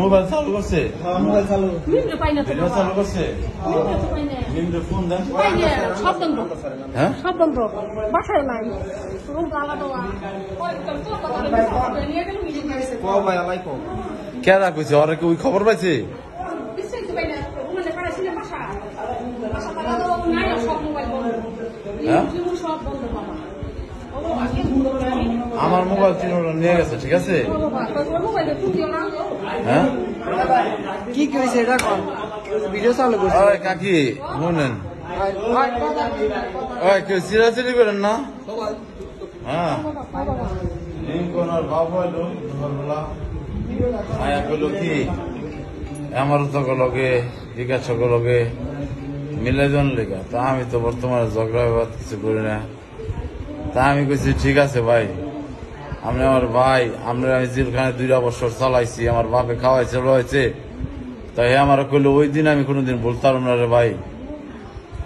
Mobile চালু করছে mobile চালু ভিডিও চালু করছে ফোন দেন সব বন্ধ হ্যাঁ সব বন্ধ বাসায় নাই কেডা কইছে ওরা কি ওই খবর পাইছে আমার মোবাইল চিনোটা নিয়ে গেছে ঠিক আছে হ্যাঁ কি করেছে এটা কোন ভিডিও চালু করছে ওই কাকি শুনেন ওই কেউ চিরাচিরি করেন না হ্যাঁ লিঙ্কন আর বাবু এলো দুপুরবেলা আয়া কইলো কি আমারও তো লগে জিজ্ঞাসা লগে মিলে জন লেখা তা আমি তো বর্তমানে ঝগড়া বিবাদ কিছু করি না তা আমি কইছি ঠিক আছে ভাই আপনি আমার ভাই আমরা আমি জেলখানে 2 বছর চালাইছি আমার বাপে খাওয়াইছে রয়েছে তাই আমার কইলো ওই দিন আমি কোনোদিন বলতাম না রে ভাই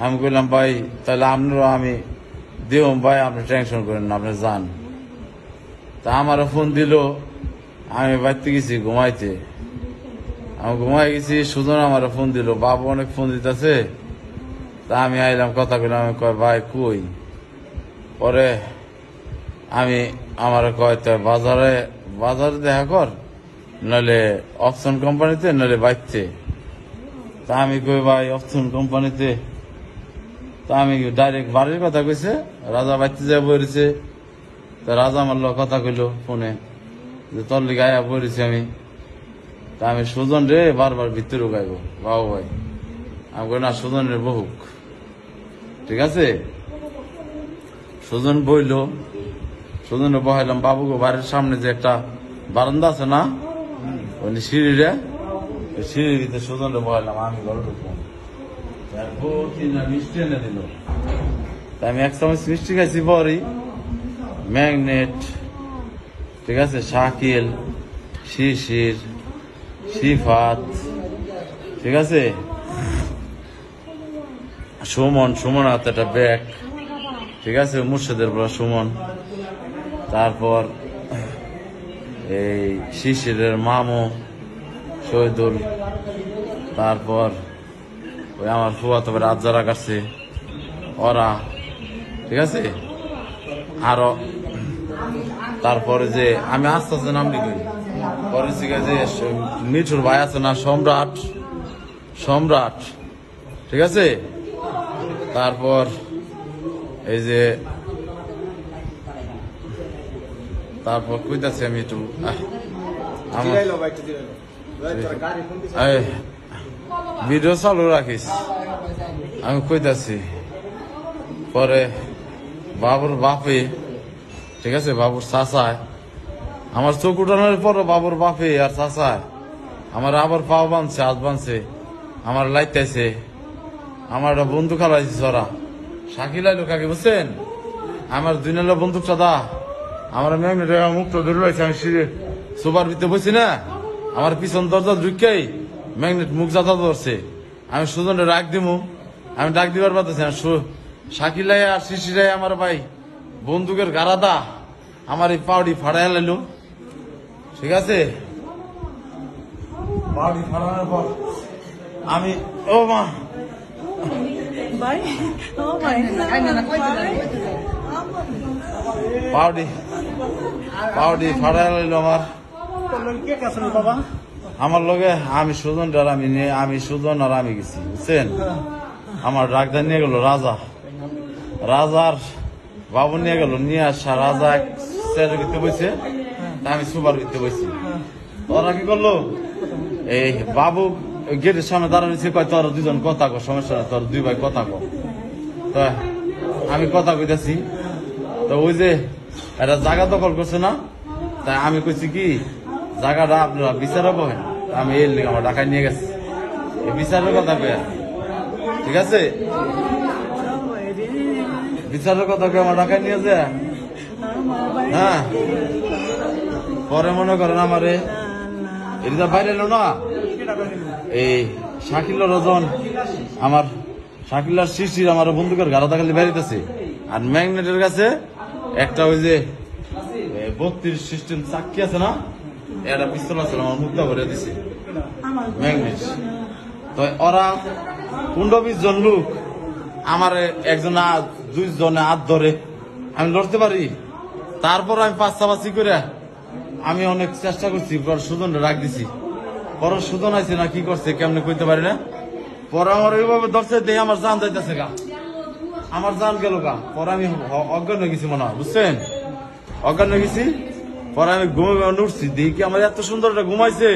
আমি কইলাম ভাই তাহলে আপনারও আমি দিও ভাই আপনি টেনশন করেন না আপনি যান তা আমারও ফোন দিল আমি বাড়িতে গেছি ঘুমাইতে আমি ঘুমাই গেছি সুজন আমার ফোন দিল বাবু অনেক ফোন দিতেছে তা আমি আইলাম কথা কইলাম আমি কয় ভাই কই পরে আমি আমার কয় বাজারে দেখা কর নইলে অপশন কোম্পানিতে নইলে বাইতে তা আমি কই ভাই অপশন কোম্পানিতে তা আমি ডাইরেক্ট বাড়ির কথা কইছে রাজা বাইতে যা বইছে তা রাজা আমার লোক কথা কইলো ফোনে যে তোর লিগে আয়া বইছি আমি তা আমি সুজন রে বারবার ভিতরে গাইব বাবু ভাই আমি কই না সুজন রে বহুক ঠিক আছে সুজন বইল সুজন বহাইলাম বাবুকে বাড়ির সামনে যে একটা বারান্দা আছে না ওই সিঁড়িরে সিঁড়ির ভিতরে সুজন বহাইলাম আমি ঘরে ঢুকবো মিষ্টি এনে দিল আমি 1 চামচ মিষ্টি খাইছি পরই ম্যাগনেট ঠিক আছে শাকিল শিশির সিফাত ঠিক আছে সুমন হাতে একটা ব্যাগ ঠিক আছে মুর্শিদের বড় সুমন তারপর এই শিশিরের মামু শহীদুল তারপর ওই আমার ফুয়াতো রাত যারা কাটছে ওরা ঠিক আছে আরো তারপরে যে আমি আস্তে আস্তে নাম লিখি পরে যে মিঠুর ভাই আছে না সম্রাট ঠিক আছে তারপর এই যে তারপর কইতাছি আমি একটু ভিডিও চালু রাখিস আমি কইতাছি পরে বাবুর বাপে ঠিক আছে বাবুর চাচায় আমার চোখ উঠানোর পর বাবুর বাপে আর চাচায় আমার আবার পাও বানছে হাত বানছে আমার লাইতেছে আমার একটা বন্দুক হারাইছে সরা শাকিল আইলো কাকে বুঝছেন আমার 2 নালা বন্দুক সাদা আমার ম্যাগনেট মুক্ত ধরে রয়েছে আমি সোফার ভিতরে বসি না আমার পিছন দরজা ঢুকাই ম্যাগনেট মুখ যাতা ধরছে আমি সুজনে ডাক দিমু আমি ডাক দিবার পারতেছি না শাকিলাই আর শিশিরাই আমার ভাই বন্দুকের গারাদা আমার এই পাউডি ফাড়াই লাইল ঠিক আছে পাউডি ফাড়ানোর পর আমি ও মা পাউডি ফাড়াই লাইল আমার লগে আমি সুজন আর আমি সুজন আর আমি গেছি বুঝছেন আমার ডাক্তার নিয়ে গেল রাজার বাবু নিয়ে গেল নিয়ে আসা রাজা চেয়ারের ভিতরে বসে আমি সুপার ভিতরে বসি ওরা কি করলো এই বাবু গেটের সামনে দাঁড়ানো কয় তোর 2 জন কথা কো সমস্যা না তোর 2 ভাই কথা কো তো আমি কথা কইতাছি তো ওই যে একটা জায়গা দখল করছে না তাই আমি কইছি কি জায়গাটা আপনারা বিচারে বহেন আমি এর লিগে আমার ঢাকায় নিয়ে গেছি এই বিচারের কথা কয়া ঠিক আছে বিচারের কথা কয়ে আমার ঢাকায় নিয়ে যায় হ্যাঁ পরে মনে করেন আমারে এটা বাইরে এলো না এই শাকিল রজন আমার শাকিলার শিশির আমার বন্দুকের গাড়া খালি বেরিতেছে আর ম্যাগনেটের কাছে একটা ওই যে 32 সিস্টেম চাক্কি আছে না একটা পিস্তল আছে আমার মুক্তা ভরে দিছে ম্যাগনেট। তো ওরা 15-20 জন লোক আমার একজন 2 জনে হাত ধরে, আমি লড়তে পারি। তারপর আমি পাঁচাপাচি করে আমি অনেক চেষ্টা করছি, পর সুজন রাখ দিছি। পর সুজন আছে না কি করছে কেমনে কইতে পারি না। পরে আমার ওইভাবে ধরছে দিয়ে আমার জান যাইতেছে গা, আমার জান গেল গা। পরে আমি অজ্ঞান হয়ে গেছি মনে হয়, বুঝছেন, অজ্ঞান হয়ে গেছি। পরে আমি ঘুমে উঠছি, দেখি কি আমার এত সুন্দর একটা ঘুমাইছে।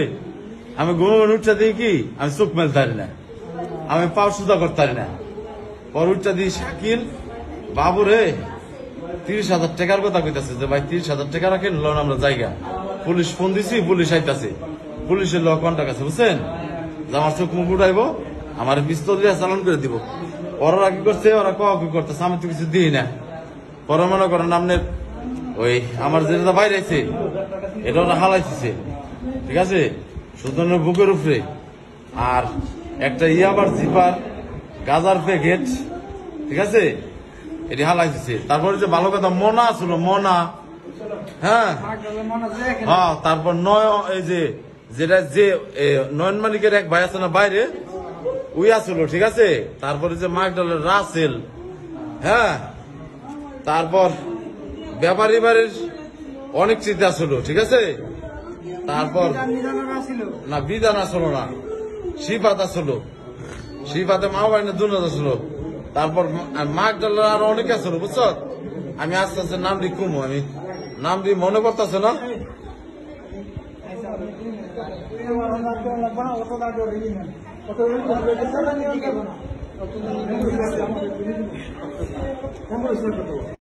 আমি ঘুমে উঠছে দেখি কি আমি চোখ মেলতে পারি না, আমি পাও সুদা করতে পারি না। পর উঠটা দিই শাকিল বাবু রে 30,000 টাকার কথা কইতাছে যে ভাই 30,000 টাকা রাখেন লোন আমরা জায়গা। পুলিশ ফোন দিছি, পুলিশ আইতাছে, পুলিশের লোক কন্টাক্ট আছে, বুঝছেন, যে আমার চোখ মুখ উঠাইবো, আমার পিস্তল দিয়ে চালান করে দিব। ওরা কি করছে, ওরা কি করতেছে, আমি তো কিছু দিই না। পরে মনে করেন আপনার ওই আমার যেটা বাইরে আছে এটা ওরা হালাইছে, ঠিক আছে, সুজনের বুকের উপরে। আর একটা ইয়াবার জিপার গাজার প্যাকেট, ঠিক আছে, এটি হালাইছে। তারপরে যে ভালো কথা মনা আসল মনা, হ্যাঁ হ্যাঁ, তারপর এই যে যেটা যে নয়ন মালিকের এক ভাই আছে না বাইরে, উই আসলো, ঠিক আছে। তারপরে যে মাকডালের রাসেল, হ্যাঁ, তারপর ব্যাপারী বাড়ির অনেক চিন্তা আসলো, ঠিক আছে। তারপর না বিধান আসলো না, শিপাত আসলো, শিপাতে মা বাড়ি না দুর্নাথ আসলো। তারপর মাকডালের আরো অনেক আসলো, বুঝছ। আমি আস্তে আস্তে নাম দি কুমো, আমি নাম দি মনে করতেছে না।